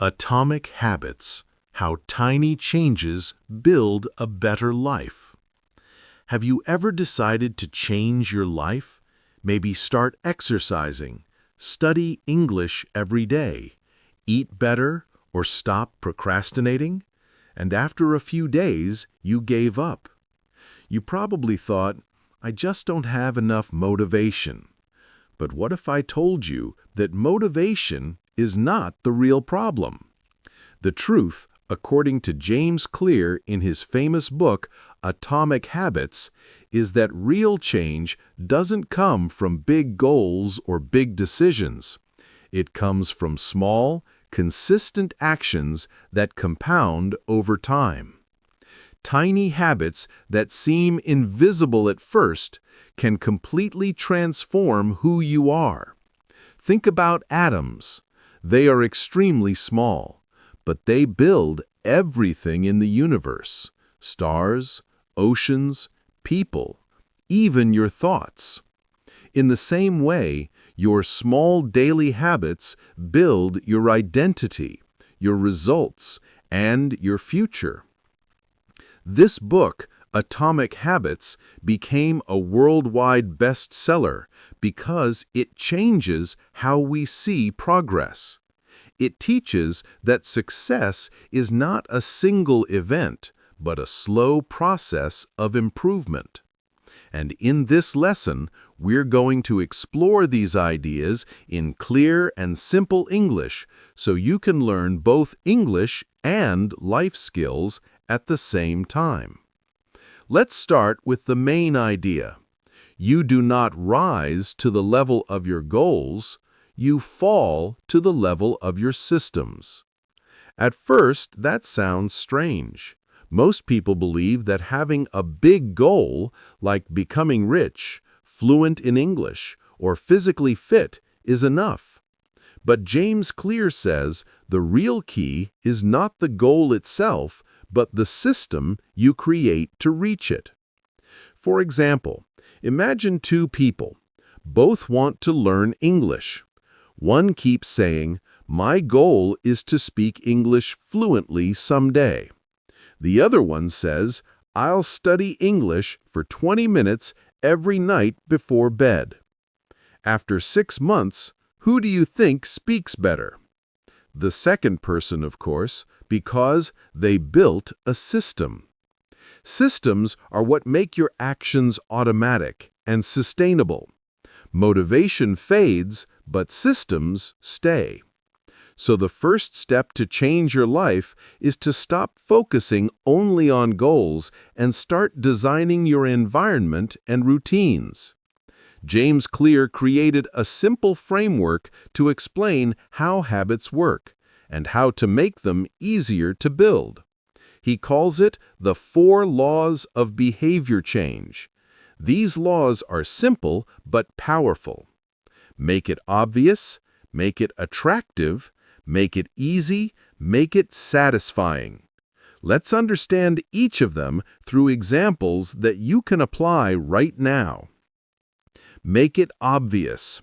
Atomic Habits: How Tiny Changes Build a Better Life. Have you ever decided to change your life? Maybe start exercising, study English every day, eat better, or stop procrastinating? And after a few days, you gave up. You probably thought, I just don't have enough motivation. But what if I told you that motivation is not the real problem? The truth, according to James Clear in his famous book, Atomic Habits, is that real change doesn't come from big goals or big decisions. It comes from small, consistent actions that compound over time. Tiny habits that seem invisible at first can completely transform who you are. Think about atoms. They are extremely small, but they build everything in the universe: stars, oceans, people, even your thoughts. In the same way, your small daily habits build your identity, your results, and your future. This book, Atomic Habits, became a worldwide bestseller because it changes how we see progress. It teaches that success is not a single event, but a slow process of improvement. And in this lesson, we're going to explore these ideas in clear and simple English so you can learn both English and life skills at the same time. Let's start with the main idea. You do not rise to the level of your goals, you fall to the level of your systems. At first, that sounds strange. Most people believe that having a big goal, like becoming rich, fluent in English, or physically fit, is enough. But James Clear says the real key is not the goal itself, but the system you create to reach it. For example, imagine two people. Both want to learn English. One keeps saying, "My goal is to speak English fluently someday." The other one says, "I'll study English for 20 minutes every night before bed." After 6 months, who do you think speaks better? The second person, of course, because they built a system. Systems are what make your actions automatic and sustainable. Motivation fades, but systems stay. So the first step to change your life is to stop focusing only on goals and start designing your environment and routines. James Clear created a simple framework to explain how habits work and how to make them easier to build. He calls it the 4 laws of behavior change. These laws are simple but powerful. Make it obvious, make it attractive, make it easy, make it satisfying. Let's understand each of them through examples that you can apply right now. Make it obvious.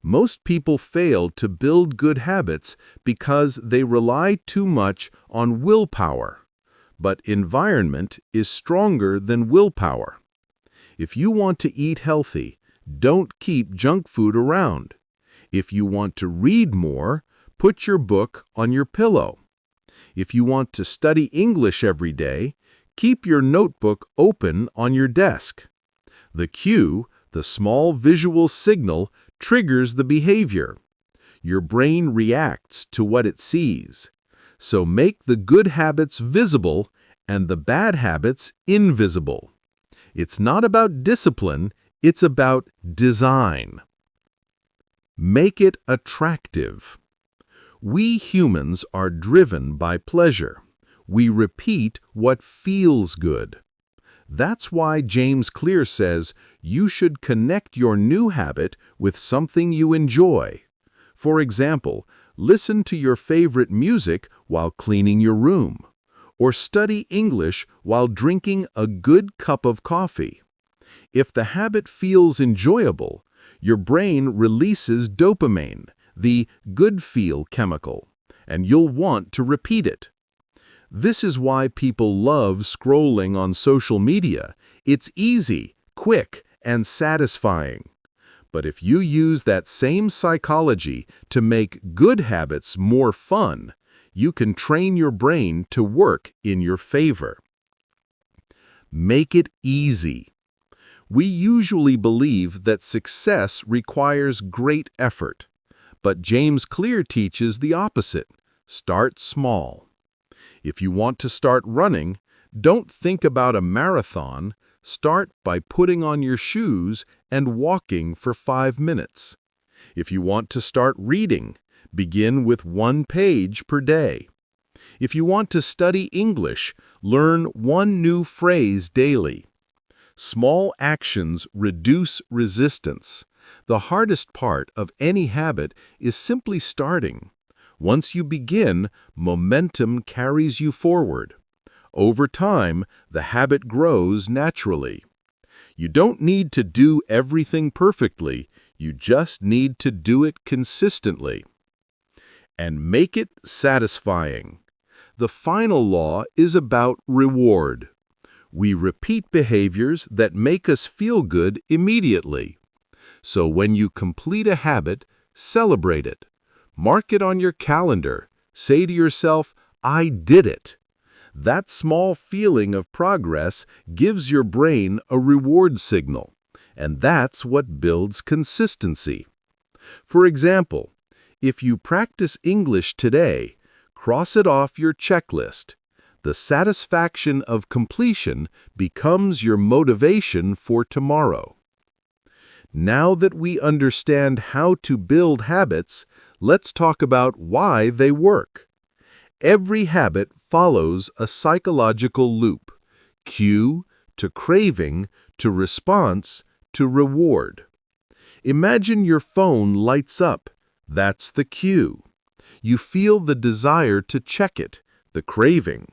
Most people fail to build good habits because they rely too much on willpower. But environment is stronger than willpower. If you want to eat healthy, don't keep junk food around. If you want to read more, put your book on your pillow. If you want to study English every day, keep your notebook open on your desk. The cue, the small visual signal, triggers the behavior. Your brain reacts to what it sees. So make the good habits visible and the bad habits invisible. It's not about discipline, it's about design. Make it attractive. We humans are driven by pleasure. We repeat what feels good. That's why James Clear says you should connect your new habit with something you enjoy. For example, listen to your favorite music while cleaning your room, or study English while drinking a good cup of coffee. If the habit feels enjoyable, your brain releases dopamine, the good feel chemical, and you'll want to repeat it. This is why people love scrolling on social media. It's easy, quick, and satisfying. But if you use that same psychology to make good habits more fun, you can train your brain to work in your favor. Make it easy. We usually believe that success requires great effort, but James Clear teaches the opposite. Start small. If you want to start running, don't think about a marathon. Start by putting on your shoes and walking for 5 minutes. If you want to start reading, begin with 1 page per day. If you want to study English, learn 1 new phrase daily. Small actions reduce resistance. The hardest part of any habit is simply starting. Once you begin, momentum carries you forward. Over time, the habit grows naturally. You don't need to do everything perfectly, you just need to do it consistently. And make it satisfying. The final law is about reward. We repeat behaviors that make us feel good immediately. So when you complete a habit, celebrate it. Mark it on your calendar. Say to yourself, "I did it." That small feeling of progress gives your brain a reward signal, and that's what builds consistency. For example, if you practice English today, cross it off your checklist. The satisfaction of completion becomes your motivation for tomorrow. Now that we understand how to build habits, let's talk about why they work. Every habit follows a psychological loop: cue to craving to response to reward. Imagine your phone lights up. That's the cue. You feel the desire to check it, the craving.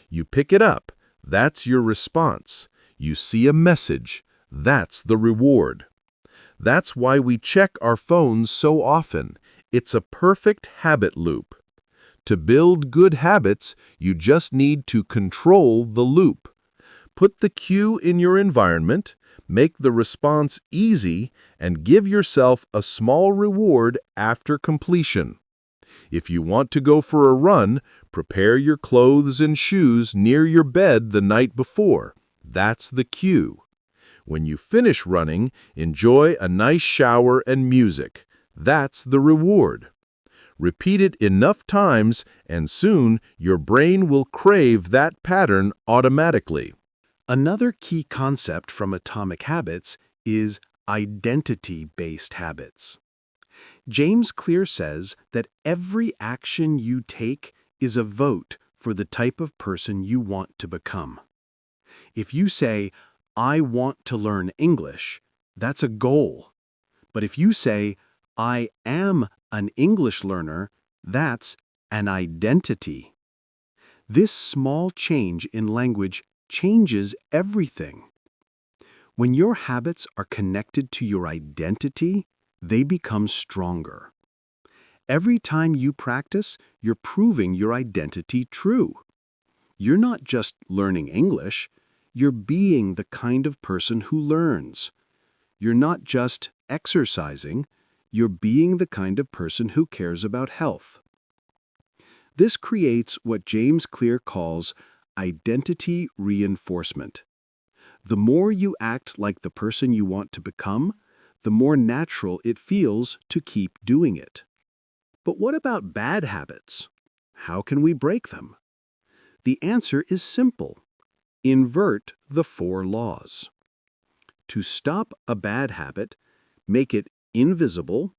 You pick it up. That's your response. You see a message. That's the reward. That's why we check our phones so often. It's a perfect habit loop. To build good habits, you just need to control the loop. Put the cue in your environment, make the response easy, and give yourself a small reward after completion. If you want to go for a run, prepare your clothes and shoes near your bed the night before. That's the cue. When you finish running, enjoy a nice shower and music. That's the reward. Repeat it enough times, and soon your brain will crave that pattern automatically. Another key concept from Atomic Habits is identity-based habits. James Clear says that every action you take is a vote for the type of person you want to become. If you say, "I want to learn English," that's a goal. But if you say, "I am an English learner," that's an identity. This small change in language changes everything. When your habits are connected to your identity, they become stronger. Every time you practice, you're proving your identity true. You're not just learning English, you're being the kind of person who learns. You're not just exercising, you're being the kind of person who cares about health. This creates what James Clear calls identity reinforcement. The more you act like the person you want to become, the more natural it feels to keep doing it. But what about bad habits? How can we break them? The answer is simple. Invert the 4 laws. To stop a bad habit, make it invisible,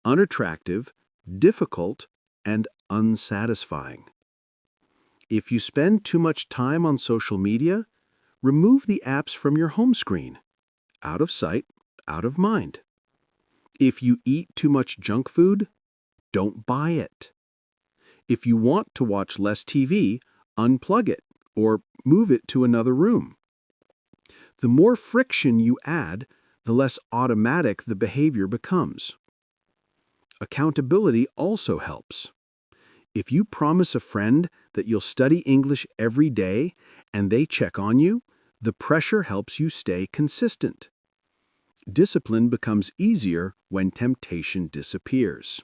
unattractive, difficult, and unsatisfying. If you spend too much time on social media, remove the apps from your home screen. Out of sight, out of mind. If you eat too much junk food, don't buy it. If you want to watch less TV, unplug it or move it to another room. The more friction you add, the less automatic the behavior becomes. Accountability also helps. If you promise a friend that you'll study English every day and they check on you, the pressure helps you stay consistent. Discipline becomes easier when temptation disappears.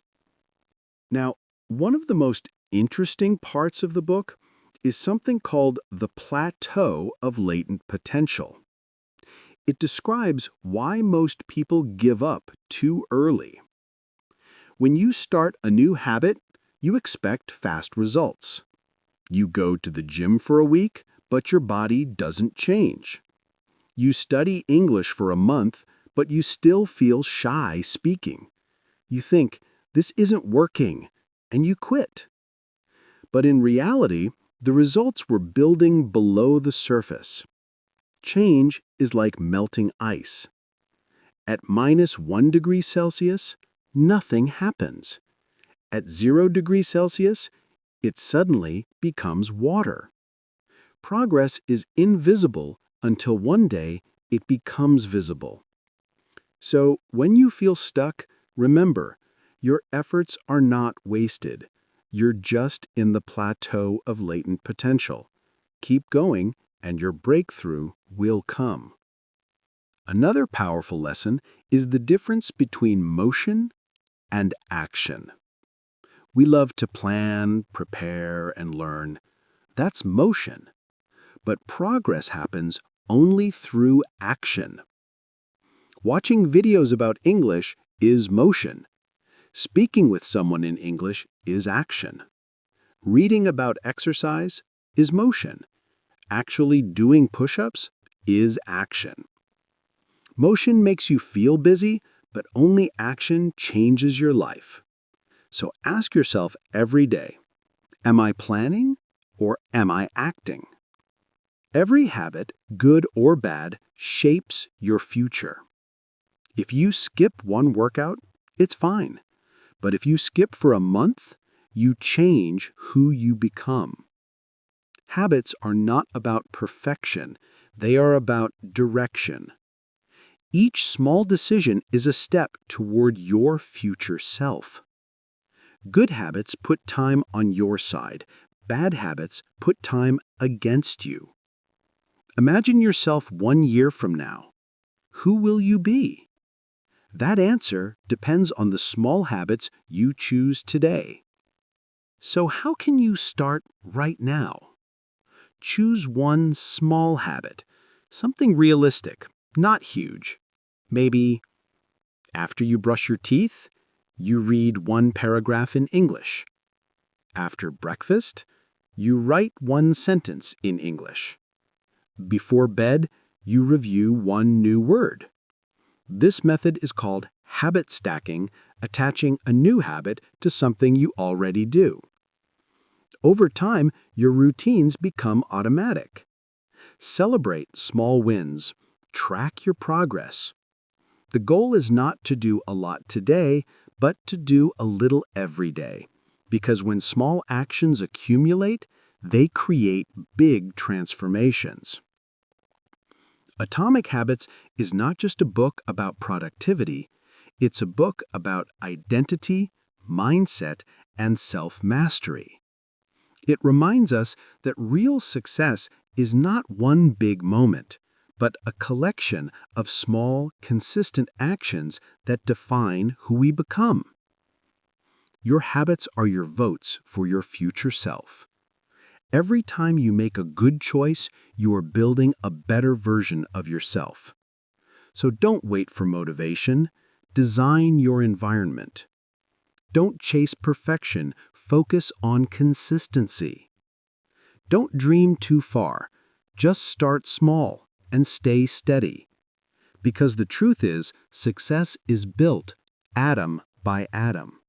Now, one of the most interesting parts of the book is something called the plateau of latent potential. It describes why most people give up too early. When you start a new habit, you expect fast results. You go to the gym for a week, but your body doesn't change. You study English for a month, but you still feel shy speaking. You think, this isn't working, and you quit. But in reality, the results were building below the surface. Change is like melting ice. At -1 degree Celsius, nothing happens. At 0 degrees Celsius, it suddenly becomes water. Progress is invisible until one day it becomes visible. So when you feel stuck, remember, your efforts are not wasted. You're just in the plateau of latent potential. Keep going, and your breakthrough will come. Another powerful lesson is the difference between motion and action. We love to plan, prepare, and learn. That's motion. But progress happens only through action. Watching videos about English is motion. Speaking with someone in English is action. Reading about exercise is motion. Actually doing push-ups is action. Motion makes you feel busy, but only action changes your life. So ask yourself every day, am I planning or am I acting? Every habit, good or bad, shapes your future. If you skip one workout, it's fine. But if you skip for a month, you change who you become. Habits are not about perfection, they are about direction. Each small decision is a step toward your future self. Good habits put time on your side. Bad habits put time against you. Imagine yourself 1 year from now. Who will you be? That answer depends on the small habits you choose today. So how can you start right now? Choose one small habit, something realistic, not huge. Maybe after you brush your teeth, you read 1 paragraph in English. After breakfast, you write 1 sentence in English. Before bed, you review 1 new word. This method is called habit stacking, attaching a new habit to something you already do. Over time, your routines become automatic. Celebrate small wins. Track your progress. The goal is not to do a lot today, but to do a little every day. Because when small actions accumulate, they create big transformations. Atomic Habits is not just a book about productivity, it's a book about identity, mindset, and self-mastery. It reminds us that real success is not one big moment, but a collection of small, consistent actions that define who we become. Your habits are your votes for your future self. Every time you make a good choice, you are building a better version of yourself. So don't wait for motivation. Design your environment. Don't chase perfection. Focus on consistency. Don't dream too far. Just start small and stay steady. Because the truth is, success is built atom by atom.